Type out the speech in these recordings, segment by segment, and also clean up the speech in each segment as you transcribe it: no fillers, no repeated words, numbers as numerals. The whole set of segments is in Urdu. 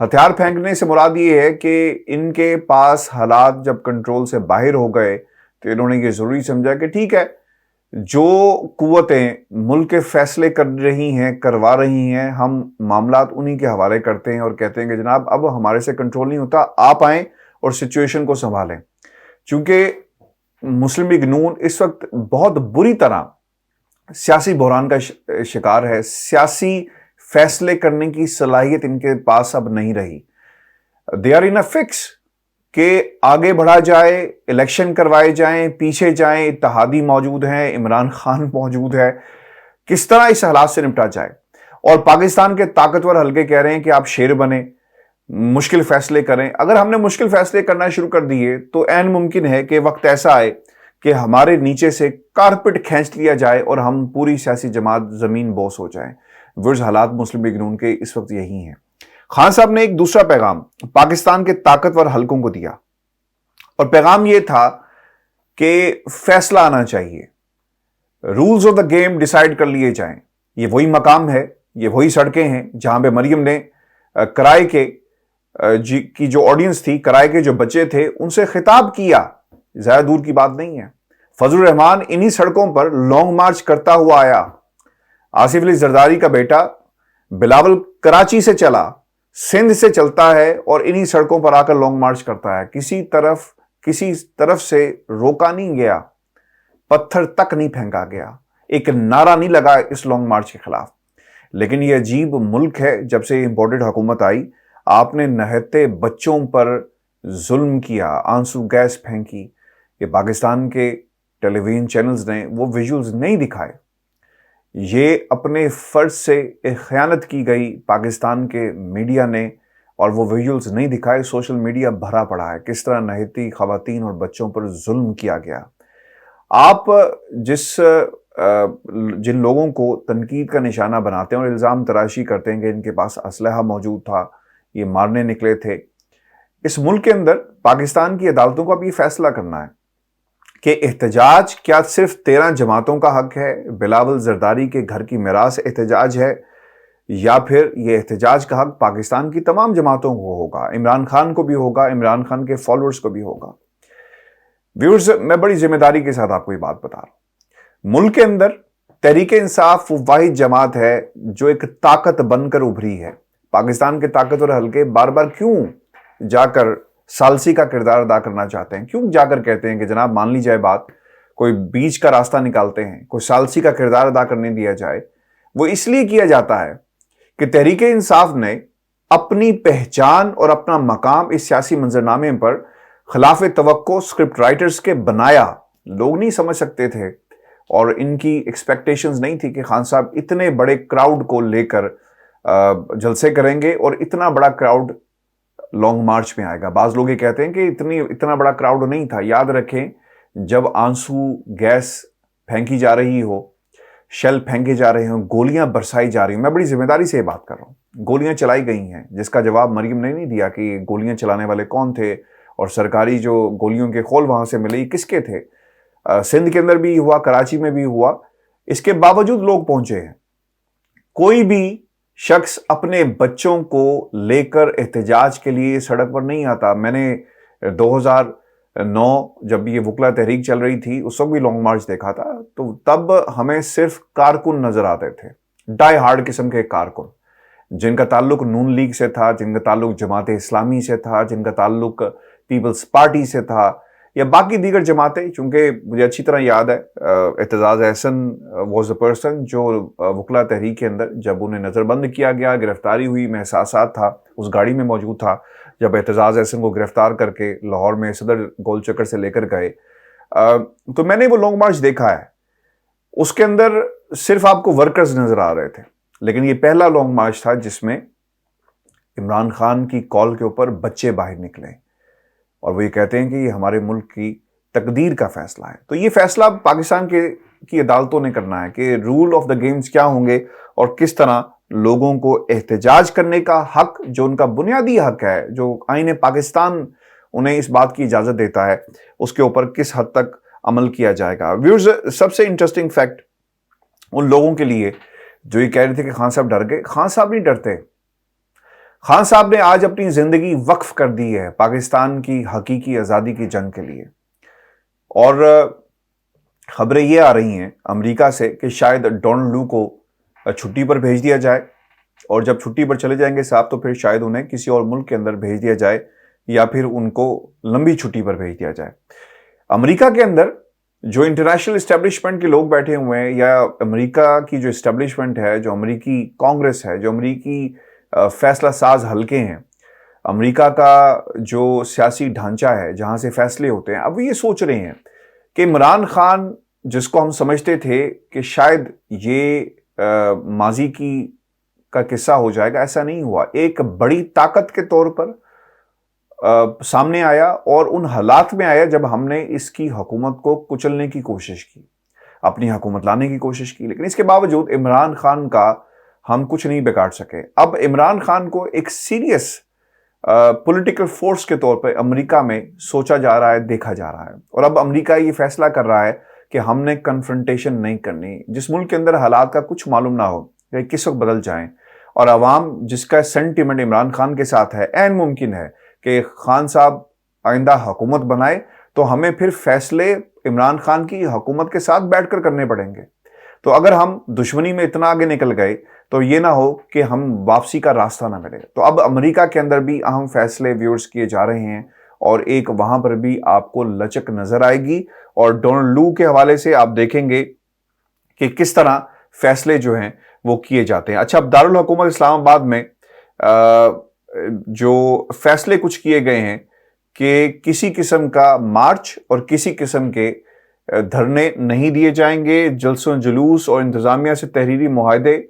ہتھیار پھینکنے سے مراد یہ ہے کہ ان کے پاس حالات جب کنٹرول سے باہر ہو گئے تو انہوں نے یہ ضروری سمجھا کہ ٹھیک ہے، جو قوتیں ملک کے فیصلے کر رہی ہیں، کروا رہی ہیں، ہم معاملات انہی کے حوالے کرتے ہیں اور کہتے ہیں کہ جناب اب ہمارے سے کنٹرول نہیں ہوتا، آپ آئیں اور سچویشن کو سنبھالیں۔ چونکہ مسلم لیگ نون اس وقت بہت بری طرح سیاسی بحران کا شکار ہے، سیاسی فیصلے کرنے کی صلاحیت ان کے پاس اب نہیں رہی۔ They are in a fix کہ آگے بڑھا جائے، الیکشن کروائے جائیں، پیچھے جائیں، اتحادی موجود ہیں، عمران خان موجود ہے، کس طرح اس حالات سے نپٹا جائے۔ اور پاکستان کے طاقتور حلقے کہہ رہے ہیں کہ آپ شیر بنیں، مشکل فیصلے کریں۔ اگر ہم نے مشکل فیصلے کرنا شروع کر دیے تو عین ممکن ہے کہ وقت ایسا آئے کہ ہمارے نیچے سے کارپٹ کھینچ لیا جائے اور ہم پوری سیاسی جماعت زمین بوس ہو جائیں۔ ورز حالات مسلم لیگ نون کے اس وقت یہی ہیں۔ خان صاحب نے ایک دوسرا پیغام پاکستان کے طاقتور حلقوں کو دیا، اور پیغام یہ تھا کہ فیصلہ آنا چاہیے، rules of the game decide کر لیے جائیں۔ یہ وہی مقام ہے، یہ وہی سڑکیں ہیں جہاں پہ مریم نے کرائے کے کی جو آڈینس تھی، کرائے کے جو بچے تھے، ان سے خطاب کیا۔ زیادہ دور کی بات نہیں ہے۔ فضل الرحمان انہی سڑکوں پر لانگ مارچ کرتا ہوا آیا۔ آصف علی زرداری کا بیٹا بلاول کراچی سے چلا، سندھ سے چلتا ہے اور انہی سڑکوں پر آ کر لانگ مارچ کرتا ہے۔ کسی طرف سے روکا نہیں گیا، پتھر تک نہیں پھینکا گیا، ایک نعرہ نہیں لگا اس لانگ مارچ کے خلاف۔ لیکن یہ عجیب ملک ہے، جب سے امپورٹڈ حکومت آئی آپ نے نہتے بچوں پر ظلم کیا، آنسو گیس پھینکی۔ یہ پاکستان کے ٹیلی ویژن چینلز نے وہ ویژولز نہیں دکھائے۔ یہ اپنے فرض سے ایک خیانت کی گئی پاکستان کے میڈیا نے، اور وہ ویژولز نہیں دکھائے۔ سوشل میڈیا بھرا پڑا ہے کس طرح نہتی خواتین اور بچوں پر ظلم کیا گیا۔ آپ جن لوگوں کو تنقید کا نشانہ بناتے ہیں اور الزام تراشی کرتے ہیں کہ ان کے پاس اسلحہ موجود تھا، یہ مارنے نکلے تھے، اس ملک کے اندر پاکستان کی عدالتوں کو اب یہ فیصلہ کرنا ہے کہ احتجاج کیا صرف 13 جماعتوں کا حق ہے، بلاول زرداری کے گھر کی میراث احتجاج ہے، یا پھر یہ احتجاج کا حق پاکستان کی تمام جماعتوں کو ہوگا، عمران خان کو بھی ہوگا، عمران خان کے فالوورز کو بھی ہوگا۔ ویورز، میں بڑی ذمہ داری کے ساتھ آپ کو یہ بات بتا رہا ہوں۔ ملک کے اندر تحریک انصاف وہ واحد جماعت ہے جو ایک طاقت بن کر ابھری ہے۔ پاکستان کے طاقتور حلقے بار بار کیوں جا کر ثالثی کا کردار ادا کرنا چاہتے ہیں، کیوں جا کر کہتے ہیں کہ جناب مان لی جائے بات، کوئی بیچ کا راستہ نکالتے ہیں، کوئی ثالثی کا کردار ادا کرنے دیا جائے؟ وہ اس لیے کیا جاتا ہے کہ تحریک انصاف نے اپنی پہچان اور اپنا مقام اس سیاسی منظرنامے پر خلاف توقع اسکرپٹ رائٹرز کے بنایا۔ لوگ نہیں سمجھ سکتے تھے اور ان کی ایکسپیکٹیشنز نہیں تھی کہ خان صاحب اتنے بڑے کراؤڈ کو لے کر جلسے کریں گے اور اتنا بڑا کراؤڈ لانگ مارچ میں آئے گا۔ بعض لوگ یہ کہتے ہیں کہ اتنا بڑا کراؤڈ نہیں تھا۔ یاد رکھیں، جب آنسو گیس پھینکی جا رہی ہو، شیل پھینکے جا رہے ہوں، گولیاں برسائی جا رہی ہوں، میں بڑی ذمہ داری سے یہ بات کر رہا ہوں، گولیاں چلائی گئی ہیں، جس کا جواب مریم نے نہیں دیا کہ گولیاں چلانے والے کون تھے اور سرکاری جو گولیوں کے خول وہاں سے ملے کس کے تھے۔ سندھ کے اندر بھی ہوا، کراچی میں بھی ہوا، اس کے باوجود لوگ پہنچے ہیں۔ کوئی بھی شخص اپنے بچوں کو لے کر احتجاج کے لیے سڑک پر نہیں آتا۔ میں نے 2009 جب یہ وکلا تحریک چل رہی تھی اس وقت بھی لانگ مارچ دیکھا تھا، تو تب ہمیں صرف کارکن نظر آتے تھے، ڈائی ہارڈ قسم کے کارکن، جن کا تعلق نون لیگ سے تھا، جن کا تعلق جماعت اسلامی سے تھا، جن کا تعلق پیپلز پارٹی سے تھا، یا باقی دیگر جماعتیں۔ چونکہ مجھے اچھی طرح یاد ہے Aitzaz Ahsan was a person جو وکلا تحریک کے اندر جب انہیں نظر بند کیا گیا، گرفتاری ہوئی، میں احساسات تھا، اس گاڑی میں موجود تھا جب اعتزاز احسن کو گرفتار کر کے لاہور میں صدر گول چکر سے لے کر گئے، تو میں نے وہ لانگ مارچ دیکھا ہے۔ اس کے اندر صرف آپ کو ورکرز نظر آ رہے تھے، لیکن یہ پہلا لانگ مارچ تھا جس میں عمران خان کی کال کے اوپر بچے باہر نکلے، اور وہ یہ کہتے ہیں کہ یہ ہمارے ملک کی تقدیر کا فیصلہ ہے۔ تو یہ فیصلہ پاکستان کی عدالتوں نے کرنا ہے کہ رول آف دا گیمز کیا ہوں گے اور کس طرح لوگوں کو احتجاج کرنے کا حق، جو ان کا بنیادی حق ہے، جو آئین پاکستان انہیں اس بات کی اجازت دیتا ہے، اس کے اوپر کس حد تک عمل کیا جائے گا۔ ویورز، سب سے انٹرسٹنگ فیکٹ ان لوگوں کے لیے جو یہ کہہ رہے تھے کہ خان صاحب ڈر گئے، خان صاحب نہیں ڈرتے۔ خان صاحب نے آج اپنی زندگی وقف کر دی ہے پاکستان کی حقیقی آزادی کی جنگ کے لیے، اور خبریں یہ آ رہی ہیں امریکہ سے کہ شاید ڈونلڈ لو کو چھٹی پر بھیج دیا جائے، اور جب چھٹی پر چلے جائیں گے صاحب تو پھر شاید انہیں کسی اور ملک کے اندر بھیج دیا جائے یا پھر ان کو لمبی چھٹی پر بھیج دیا جائے۔ امریکہ کے اندر جو انٹرنیشنل اسٹیبلشمنٹ کے لوگ بیٹھے ہوئے ہیں، یا امریکہ کی جو اسٹیبلشمنٹ ہے، جو امریکی کانگریس ہے، جو امریکی فیصلہ ساز حلقے ہیں، امریکہ کا جو سیاسی ڈھانچہ ہے جہاں سے فیصلے ہوتے ہیں، اب وہ یہ سوچ رہے ہیں کہ عمران خان، جس کو ہم سمجھتے تھے کہ شاید یہ ماضی کا قصہ ہو جائے گا، ایسا نہیں ہوا۔ ایک بڑی طاقت کے طور پر سامنے آیا، اور ان حالات میں آیا جب ہم نے اس کی حکومت کو کچلنے کی کوشش کی، اپنی حکومت لانے کی کوشش کی، لیکن اس کے باوجود عمران خان کا ہم کچھ نہیں بگاڑ سکے۔ اب عمران خان کو ایک سیریس پولیٹیکل فورس کے طور پر امریکہ میں سوچا جا رہا ہے، دیکھا جا رہا ہے، اور اب امریکہ یہ فیصلہ کر رہا ہے کہ ہم نے کنفرنٹیشن نہیں کرنی۔ جس ملک کے اندر حالات کا کچھ معلوم نہ ہو کہ کس وقت بدل جائیں، اور عوام جس کا سینٹیمنٹ عمران خان کے ساتھ ہے، عین ممکن ہے کہ خان صاحب آئندہ حکومت بنائے تو ہمیں پھر فیصلے عمران خان کی حکومت کے ساتھ بیٹھ کر کرنے پڑیں گے۔ تو اگر ہم دشمنی میں اتنا آگے نکل گئے تو یہ نہ ہو کہ ہم واپسی کا راستہ نہ ملے۔ تو اب امریکہ کے اندر بھی اہم فیصلے ویورز کیے جا رہے ہیں، اور ایک وہاں پر بھی آپ کو لچک نظر آئے گی، اور ڈونلڈ لو کے حوالے سے آپ دیکھیں گے کہ کس طرح فیصلے جو ہیں وہ کیے جاتے ہیں۔ اچھا، اب دارالحکومت اسلام آباد میں جو فیصلے کچھ کیے گئے ہیں کہ کسی قسم کا مارچ اور کسی قسم کے دھرنے نہیں دیے جائیں گے، جلسوں جلوس اور انتظامیہ سے تحریری معاہدے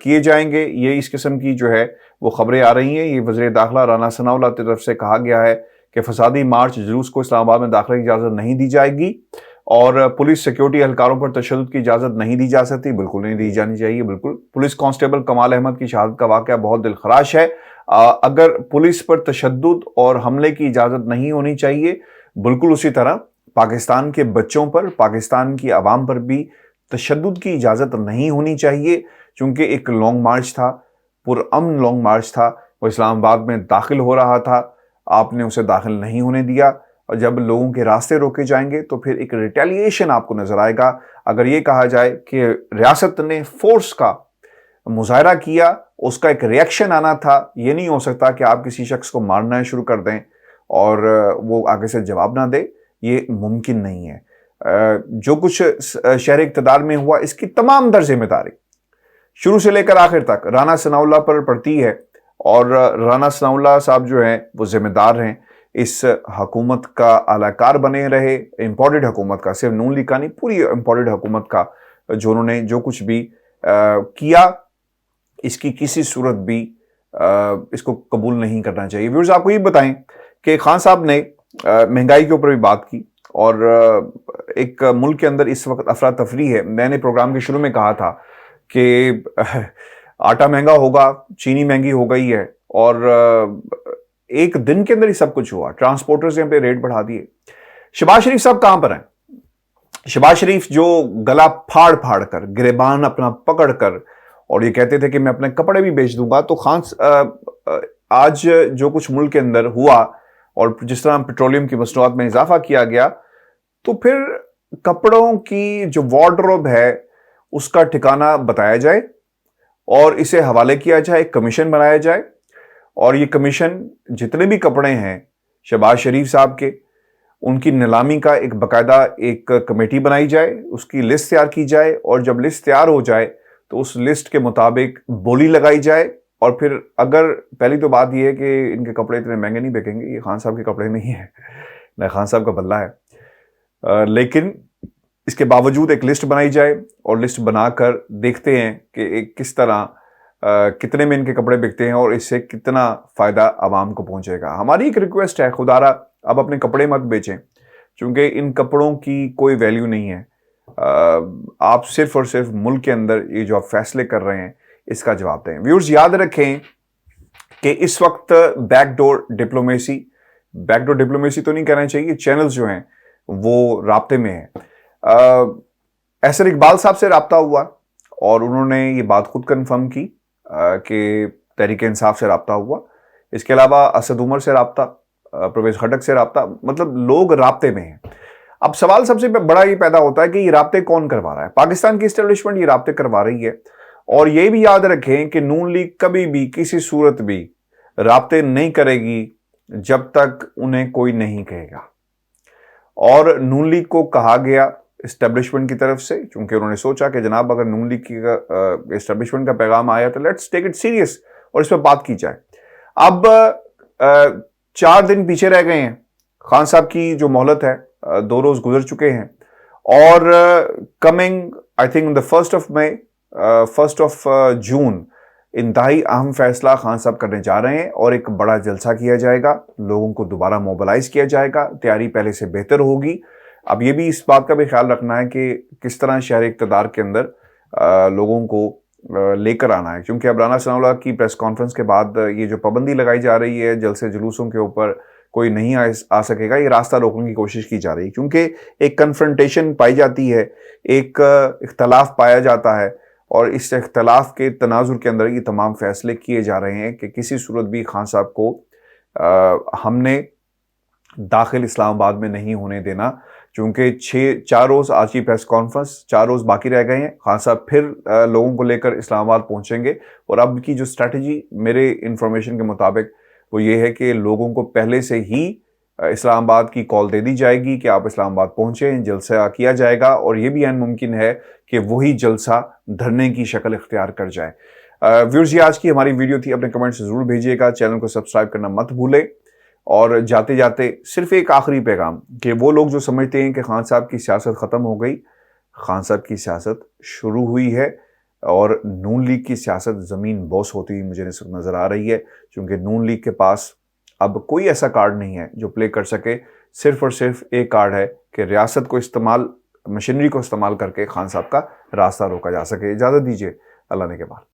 کیے جائیں گے، یہ اس قسم کی جو ہے وہ خبریں آ رہی ہیں۔ یہ وزیر داخلہ رانا ثناءاللہ کی طرف سے کہا گیا ہے کہ فسادی مارچ جلوس کو اسلام آباد میں داخلے کی اجازت نہیں دی جائے گی، اور پولیس سیکیورٹی اہلکاروں پر تشدد کی اجازت نہیں دی جا سکتی، بالکل نہیں دی جانی چاہیے۔ بالکل، پولیس کانسٹیبل کمال احمد کی شہادت کا واقعہ بہت دلخراش ہے۔ اگر پولیس پر تشدد اور حملے کی اجازت نہیں ہونی چاہیے، بالکل اسی طرح پاکستان کے بچوں پر، پاکستان کی عوام پر بھی تشدد کی اجازت نہیں ہونی چاہیے، چونکہ ایک لانگ مارچ تھا، پرامن لانگ مارچ تھا، وہ اسلام آباد میں داخل ہو رہا تھا، آپ نے اسے داخل نہیں ہونے دیا، اور جب لوگوں کے راستے روکے جائیں گے تو پھر ایک ریٹیلیشن آپ کو نظر آئے گا۔ اگر یہ کہا جائے کہ ریاست نے فورس کا مظاہرہ کیا، اس کا ایک ریاکشن آنا تھا، یہ نہیں ہو سکتا کہ آپ کسی شخص کو مارنا شروع کر دیں اور وہ آگے سے جواب نہ دے، یہ ممکن نہیں ہے۔ جو کچھ شہر اقتدار میں ہوا، اس کی تمام در ذمہ داری شروع سے لے کر آخر تک رانا ثناءاللہ پر پڑتی ہے، اور رانا ثناءاللہ صاحب جو ہیں وہ ذمہ دار ہیں، اس حکومت کا اعلی کار بنے رہے، امپورٹڈ حکومت کا، صرف نون لیگ کا نہیں، پوری امپورٹڈ حکومت کا جو انہوں نے جو کچھ بھی کیا، اس کی کسی صورت بھی اس کو قبول نہیں کرنا چاہیے۔ ویورز، آپ کو یہ بتائیں کہ خان صاحب نے مہنگائی کے اوپر بھی بات کی، اور ایک ملک کے اندر اس وقت افراتفری ہے۔ میں نے پروگرام کے شروع میں کہا تھا کہ آٹا مہنگا ہوگا، چینی مہنگی ہو گئی ہے، اور ایک دن کے اندر ہی سب کچھ ہوا، ٹرانسپورٹرز نے اپنے ریٹ بڑھا دیے۔ شہباز شریف صاحب کہاں پر ہیں؟ شہباز شریف جو گلا پھاڑ پھاڑ کر، گریبان اپنا پکڑ کر، اور یہ کہتے تھے کہ میں اپنے کپڑے بھی بیچ دوں گا، تو آج جو کچھ ملک کے اندر ہوا اور جس طرح پیٹرولیم کی مصنوعات میں اضافہ کیا گیا، تو پھر کپڑوں کی جو وارڈروب ہے اس کا ٹھکانہ بتایا جائے، اور اسے حوالے کیا جائے، ایک کمیشن بنایا جائے، اور یہ کمیشن جتنے بھی کپڑے ہیں شہباز شریف صاحب کے، ان کی نیلامی کا ایک باقاعدہ ایک کمیٹی بنائی جائے، اس کی لسٹ تیار کی جائے، اور جب لسٹ تیار ہو جائے تو اس لسٹ کے مطابق بولی لگائی جائے۔ اور پھر اگر پہلی تو بات یہ ہے کہ ان کے کپڑے اتنے مہنگے نہیں بکیں گے، یہ خان صاحب کے کپڑے نہیں ہیں، نہ خان صاحب کا بلہ ہے، لیکن اس کے باوجود ایک لسٹ بنائی جائے، اور لسٹ بنا کر دیکھتے ہیں کہ کس طرح کتنے میں ان کے کپڑے بکتے ہیں، اور اس سے کتنا فائدہ عوام کو پہنچے گا۔ ہماری ایک ریکویسٹ ہے، خدا را اب اپنے کپڑے مت بیچیں، چونکہ ان کپڑوں کی کوئی ویلیو نہیں ہے۔ آپ صرف اور صرف ملک کے اندر یہ جو آپ فیصلے کر رہے ہیں اس کا جواب دیں۔ ویورز، یاد رکھیں کہ اس وقت بیک ڈور ڈپلومیسی تو نہیں کہنا چاہیے، چینلز جو ہیں وہ رابطے میں ہیں۔ احسن اقبال صاحب سے رابطہ ہوا، اور انہوں نے یہ بات خود کنفرم کی کہ تحریک انصاف سے رابطہ ہوا، اس کے علاوہ اسد عمر سے رابطہ، پرویز خٹک سے رابطہ، مطلب لوگ رابطے میں ہیں۔ اب سوال سب سے بڑا یہ پیدا ہوتا ہے کہ یہ رابطے کون کروا رہا ہے؟ پاکستان کی اسٹیبلشمنٹ یہ رابطے کروا رہی ہے، اور یہ بھی یاد رکھیں کہ نون لیگ کبھی بھی کسی صورت بھی رابطے نہیں کرے گی جب تک انہیں کوئی نہیں کہے گا۔ اور نون لیگ کو کہا گیا اسٹیبلشمنٹ کی طرف سے، چونکہ انہوں نے سوچا کہ جناب اگر نون لیگ کی اسٹیبلشمنٹ کا پیغام آیا تو لیٹس ٹیک اٹ سیریس اور اس پہ بات کی جائے۔ اب 4 دن پیچھے رہ گئے ہیں، خان صاحب کی جو مہلت ہے 2 روز گزر چکے ہیں، اور coming I think the 1st of May 1st of June انتہائی اہم فیصلہ خان صاحب کرنے جا رہے ہیں، اور ایک بڑا جلسہ کیا جائے گا، لوگوں کو دوبارہ موبلائز کیا جائے گا، تیاری پہلے سے بہتر ہوگی۔ اب یہ بھی اس بات کا بھی خیال رکھنا ہے کہ کس طرح شہر اقتدار کے اندر لوگوں کو لے کر آنا ہے، کیونکہ اب رانا ثناء اللہ کی پریس کانفرنس کے بعد یہ جو پابندی لگائی جا رہی ہے جلسے جلوسوں کے اوپر کوئی نہیں آ سکے گا، یہ راستہ روکنے کی کوشش کی جا رہی ہے، کیونکہ ایک کنفرنٹیشن پائی جاتی ہے، ایک اختلاف پایا جاتا ہے، اور اس اختلاف کے تناظر کے اندر یہ تمام فیصلے کیے جا رہے ہیں کہ کسی صورت بھی خان صاحب کو ہم نے داخل اسلام آباد میں نہیں ہونے دینا، چونکہ 4 روز آج کی پریس کانفرنس، 4 روز باقی رہ گئے ہیں، خان صاحب پھر لوگوں کو لے کر اسلام آباد پہنچیں گے، اور اب کی جو اسٹریٹجی میرے انفارمیشن کے مطابق وہ یہ ہے کہ لوگوں کو پہلے سے ہی اسلام آباد کی کال دے دی جائے گی کہ آپ اسلام آباد پہنچیں، جلسہ کیا جائے گا، اور یہ بھی عین ممکن ہے کہ وہی جلسہ دھرنے کی شکل اختیار کر جائے۔ ویورز، یہ آج کی ہماری ویڈیو تھی، اپنے کمنٹس ضرور بھیجیے گا، چینل کو سبسکرائب کرنا مت بھولیں، اور جاتے جاتے صرف ایک آخری پیغام کہ وہ لوگ جو سمجھتے ہیں کہ خان صاحب کی سیاست ختم ہو گئی، خان صاحب کی سیاست شروع ہوئی ہے، اور نون لیگ کی سیاست زمین بوس ہوتی ہوئی مجھے نظر آ رہی ہے، کیونکہ نون لیگ کے پاس اب کوئی ایسا کارڈ نہیں ہے جو پلے کر سکے، صرف اور صرف ایک کارڈ ہے کہ ریاست کو مشینری کو استعمال کر کے خان صاحب کا راستہ روکا جا سکے۔ اجازت دیجیے، اللہ نے کے بعد۔